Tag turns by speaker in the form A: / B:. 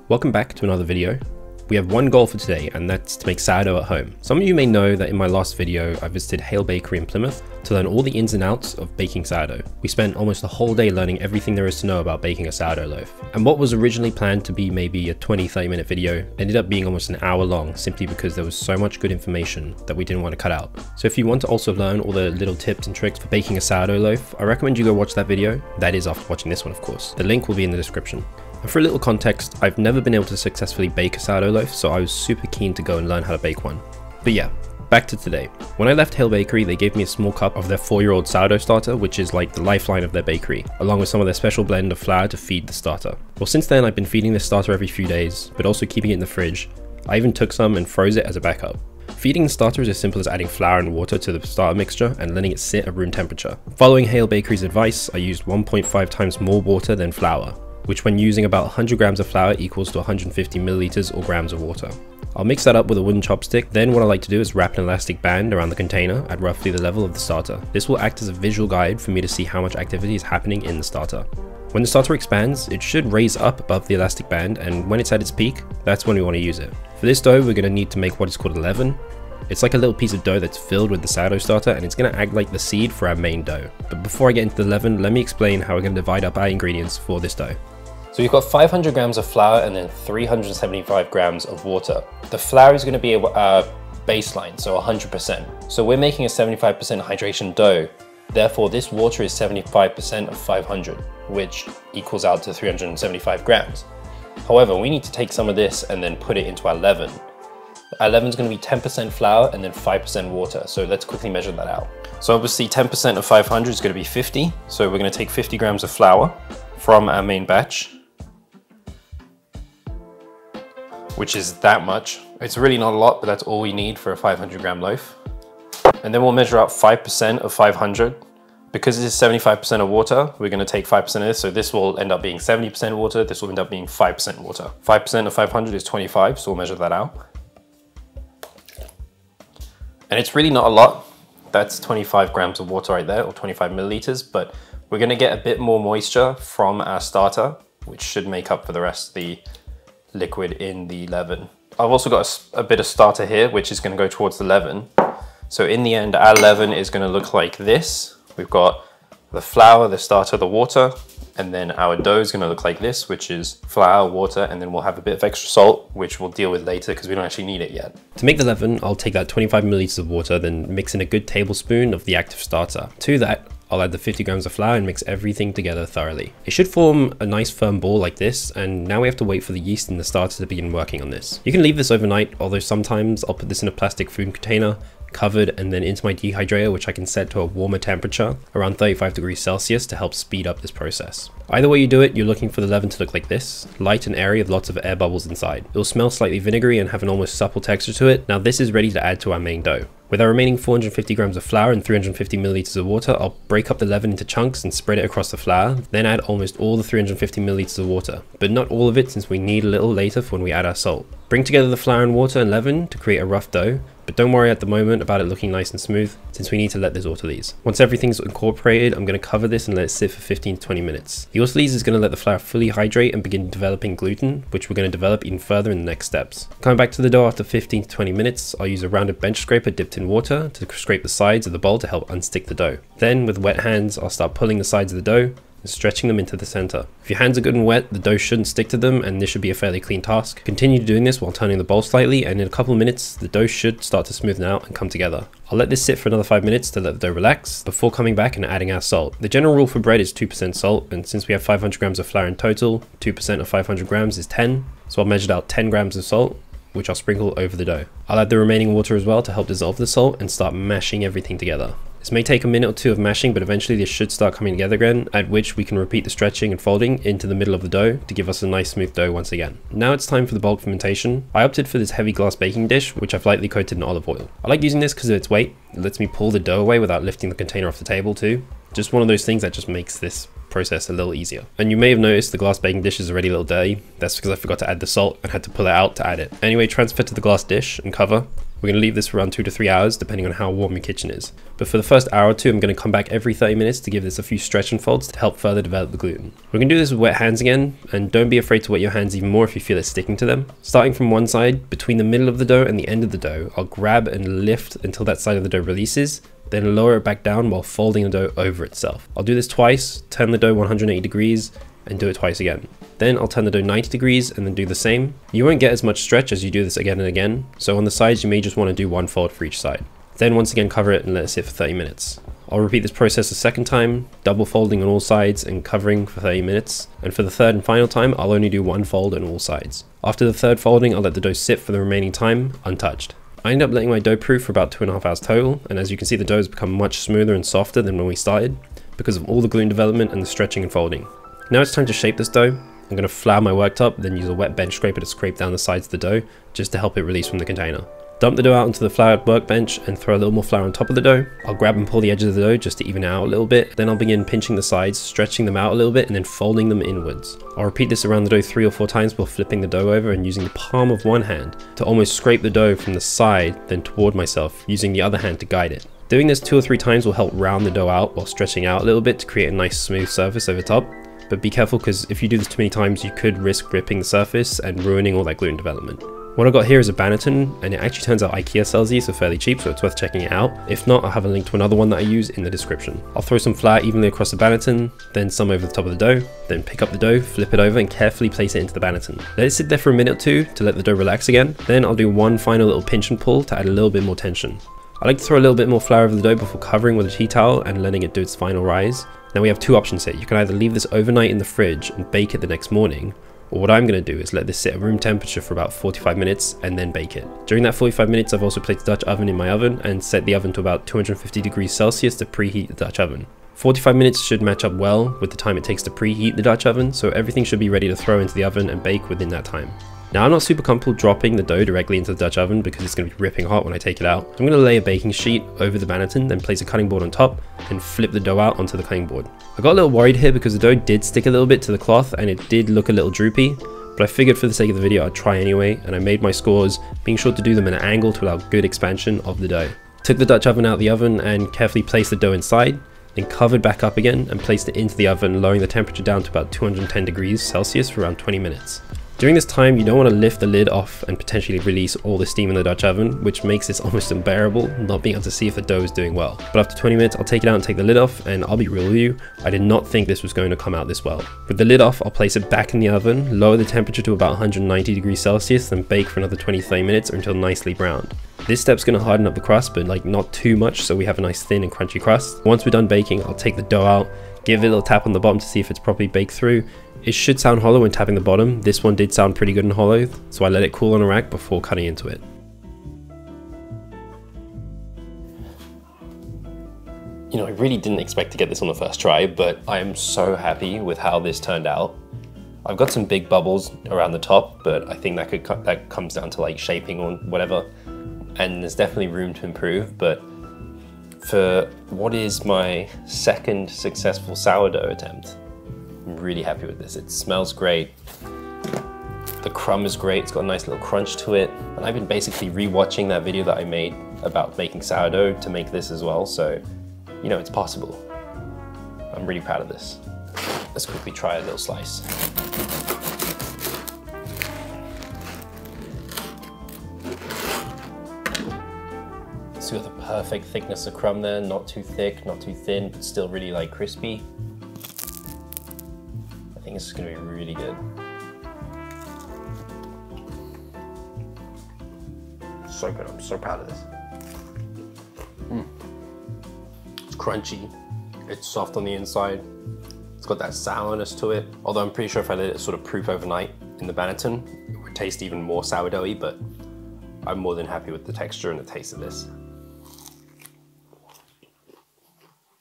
A: Welcome back to another video. We have one goal for today, and that's to make sourdough at home. Some of you may know that in my last video I visited Heyl bakery in Plymouth to learn all the ins and outs of baking sourdough. We spent almost the whole day learning everything there is to know about baking a sourdough loaf. And what was originally planned to be maybe a 20-30 minute video ended up being almost an hour long, simply because there was so much good information that we didn't want to cut out. So if you want to also learn all the little tips and tricks for baking a sourdough loaf, I recommend you go watch that video. That is after watching this one, of course. The link will be in the description. And for a little context, I've never been able to successfully bake a sourdough loaf, so I was super keen to go and learn how to bake one. But yeah, back to today. When I left Heyl Bakery, they gave me a small cup of their 4-year-old sourdough starter, which is like the lifeline of their bakery, along with some of their special blend of flour to feed the starter. Well, since then I've been feeding this starter every few days, but also keeping it in the fridge. I even took some and froze it as a backup. Feeding the starter is as simple as adding flour and water to the starter mixture and letting it sit at room temperature. Following Heyl Bakery's advice, I used 1.5 times more water than flour, which when using about 100 grams of flour equals to 150 milliliters or grams of water. I'll mix that up with a wooden chopstick. Then what I like to do is wrap an elastic band around the container at roughly the level of the starter. This will act as a visual guide for me to see how much activity is happening in the starter. When the starter expands, it should raise up above the elastic band, and when it's at its peak, that's when we want to use it. For this dough, we're going to need to make what is called a leaven. It's like a little piece of dough that's filled with the sourdough starter, and it's going to act like the seed for our main dough. But before I get into the leaven, let me explain how we're going to divide up our ingredients for this dough. So we've got 500 grams of flour and then 375 grams of water. The flour is going to be a baseline, so 100%. So we're making a 75% hydration dough. Therefore, this water is 75% of 500, which equals out to 375 grams. However, we need to take some of this and then put it into our leaven. Our leaven is going to be 10% flour and then 5% water. So let's quickly measure that out. So obviously 10% of 500 is going to be 50. So we're going to take 50 grams of flour from our main batch, which is that much. It's really not a lot, but that's all we need for a 500 gram loaf. And then we'll measure out 5% of 500. Because this is 75% of water, we're gonna take 5% of this, so this will end up being 70% water, this will end up being 5% water. 5% of 500 is 25, so we'll measure that out. And it's really not a lot. That's 25 grams of water right there, or 25 milliliters, but we're gonna get a bit more moisture from our starter, which should make up for the rest of the liquid in the leaven. I've also got a bit of starter here, which is going to go towards the leaven. So in the end, our leaven is going to look like this. We've got the flour, the starter, the water, and then our dough is going to look like this, which is flour, water, and then we'll have a bit of extra salt, which we'll deal with later because we don't actually need it yet. To make the leaven, I'll take that 25 milliliters of water, then mix in a good tablespoon of the active starter. To that, I'll add the 50 grams of flour and mix everything together thoroughly. It should form a nice firm ball like this, and now we have to wait for the yeast in the starter to begin working on this. You can leave this overnight, although sometimes I'll put this in a plastic food container, covered, and then into my dehydrator, which I can set to a warmer temperature, around 35 degrees Celsius, to help speed up this process. Either way you do it, you're looking for the leaven to look like this, light and airy with lots of air bubbles inside. It will smell slightly vinegary and have an almost supple texture to it. Now this is ready to add to our main dough. With our remaining 450 grams of flour and 350 milliliters of water, I'll break up the leaven into chunks and spread it across the flour, then add almost all the 350 milliliters of water, but not all of it since we need a little later for when we add our salt. Bring together the flour and water and leaven to create a rough dough, but don't worry at the moment about it looking nice and smooth, since we need to let this autolyse. Once everything's incorporated, I'm going to cover this and let it sit for 15 to 20 minutes. The autolyse is going to let the flour fully hydrate and begin developing gluten, which we're going to develop even further in the next steps. Coming back to the dough after 15 to 20 minutes, I'll use a rounded bench scraper dipped in water to scrape the sides of the bowl to help unstick the dough. Then with wet hands, I'll start pulling the sides of the dough and stretching them into the center. If your hands are good and wet, the dough shouldn't stick to them, and this should be a fairly clean task. Continue doing this while turning the bowl slightly, and in a couple of minutes, the dough should start to smoothen out and come together. I'll let this sit for another 5 minutes to let the dough relax before coming back and adding our salt. The general rule for bread is 2% salt, and since we have 500 grams of flour in total, 2% of 500 grams is 10, so I've measured out 10 grams of salt, which I'll sprinkle over the dough. I'll add the remaining water as well to help dissolve the salt and start mashing everything together. This may take a minute or two of mashing, but eventually this should start coming together again, at which we can repeat the stretching and folding into the middle of the dough to give us a nice smooth dough once again. Now it's time for the bulk fermentation. I opted for this heavy glass baking dish, which I've lightly coated in olive oil. I like using this because of its weight. It lets me pull the dough away without lifting the container off the table too. Just one of those things that just makes this process a little easier. And you may have noticed the glass baking dish is already a little dirty. That's because I forgot to add the salt and had to pull it out to add it. Anyway, transfer to the glass dish and cover. We're going to leave this for around 2 to 3 hours depending on how warm your kitchen is. But for the first hour or two, I'm going to come back every 30 minutes to give this a few stretch and folds to help further develop the gluten. We're going to do this with wet hands again, and don't be afraid to wet your hands even more if you feel it sticking to them. Starting from one side, between the middle of the dough and the end of the dough, I'll grab and lift until that side of the dough releases, then lower it back down while folding the dough over itself. I'll do this twice, turn the dough 180 degrees, and do it twice again. Then I'll turn the dough 90 degrees and then do the same. You won't get as much stretch as you do this again and again, so on the sides you may just want to do one fold for each side. Then once again cover it and let it sit for 30 minutes. I'll repeat this process a second time, double folding on all sides and covering for 30 minutes. And for the third and final time, I'll only do one fold on all sides. After the third folding, I'll let the dough sit for the remaining time, untouched. I ended up letting my dough proof for about 2.5 hours total, and as you can see, the dough has become much smoother and softer than when we started because of all the gluten development and the stretching and folding. Now it's time to shape this dough. I'm going to flour my worktop, then use a wet bench scraper to scrape down the sides of the dough just to help it release from the container. Dump the dough out onto the floured workbench and throw a little more flour on top of the dough. I'll grab and pull the edges of the dough just to even it out a little bit. Then I'll begin pinching the sides, stretching them out a little bit and then folding them inwards. I'll repeat this around the dough 3 or 4 times before flipping the dough over and using the palm of one hand to almost scrape the dough from the side then toward myself, using the other hand to guide it. Doing this 2 or 3 times will help round the dough out while stretching out a little bit to create a nice smooth surface over top. But be careful because if you do this too many times, you could risk ripping the surface and ruining all that gluten development. What I got here is a banneton, and it actually turns out IKEA sells these, so fairly cheap, so it's worth checking it out. If not, I'll have a link to another one that I use in the description. I'll throw some flour evenly across the banneton, then some over the top of the dough, then pick up the dough, flip it over and carefully place it into the banneton. Let it sit there for a minute or two to let the dough relax again. Then I'll do one final little pinch and pull to add a little bit more tension. I like to throw a little bit more flour over the dough before covering with a tea towel and letting it do its final rise. Now we have 2 options here. You can either leave this overnight in the fridge and bake it the next morning, or what I'm going to do is let this sit at room temperature for about 45 minutes and then bake it. During that 45 minutes, I've also placed the Dutch oven in my oven and set the oven to about 250 degrees Celsius to preheat the Dutch oven. 45 minutes should match up well with the time it takes to preheat the Dutch oven, so everything should be ready to throw into the oven and bake within that time. Now I'm not super comfortable dropping the dough directly into the Dutch oven because it's going to be ripping hot when I take it out. So I'm going to lay a baking sheet over the banneton, then place a cutting board on top, and flip the dough out onto the cutting board. I got a little worried here because the dough did stick a little bit to the cloth and it did look a little droopy, but I figured for the sake of the video I'd try anyway, and I made my scores, being sure to do them at an angle to allow good expansion of the dough. Took the Dutch oven out of the oven and carefully placed the dough inside, then covered back up again and placed it into the oven, lowering the temperature down to about 210 degrees Celsius for around 20 minutes. During this time, you don't want to lift the lid off and potentially release all the steam in the Dutch oven, which makes this almost unbearable, not being able to see if the dough is doing well. But after 20 minutes, I'll take it out and take the lid off, and I'll be real with you, I did not think this was going to come out this well. With the lid off, I'll place it back in the oven, lower the temperature to about 190 degrees Celsius, then bake for another 20-30 minutes or until nicely browned. This step's going to harden up the crust, but like not too much, so we have a nice thin and crunchy crust. Once we're done baking, I'll take the dough out, give it a little tap on the bottom to see if it's properly baked through. It should sound hollow when tapping the bottom. This one did sound pretty good and hollow, so I let it cool on a rack before cutting into it. You know, I really didn't expect to get this on the first try, but I am so happy with how this turned out. I've got some big bubbles around the top, but I think that comes down to like shaping or whatever, and there's definitely room to improve. But for what is my second successful sourdough attempt, I'm really happy with this. It smells great. The crumb is great. It's got a nice little crunch to it. And I've been basically re-watching that video that I made about making sourdough to make this as well. So, you know, it's possible. I'm really proud of this. Let's quickly try a little slice. So you got the perfect thickness of crumb there. Not too thick, not too thin, but still really like crispy. I think this is gonna be really good. So good, I'm so proud of this. It's crunchy, it's soft on the inside. It's got that sourness to it. Although I'm pretty sure if I let it sort of proof overnight in the banneton, it would taste even more sourdoughy, but I'm more than happy with the texture and the taste of this.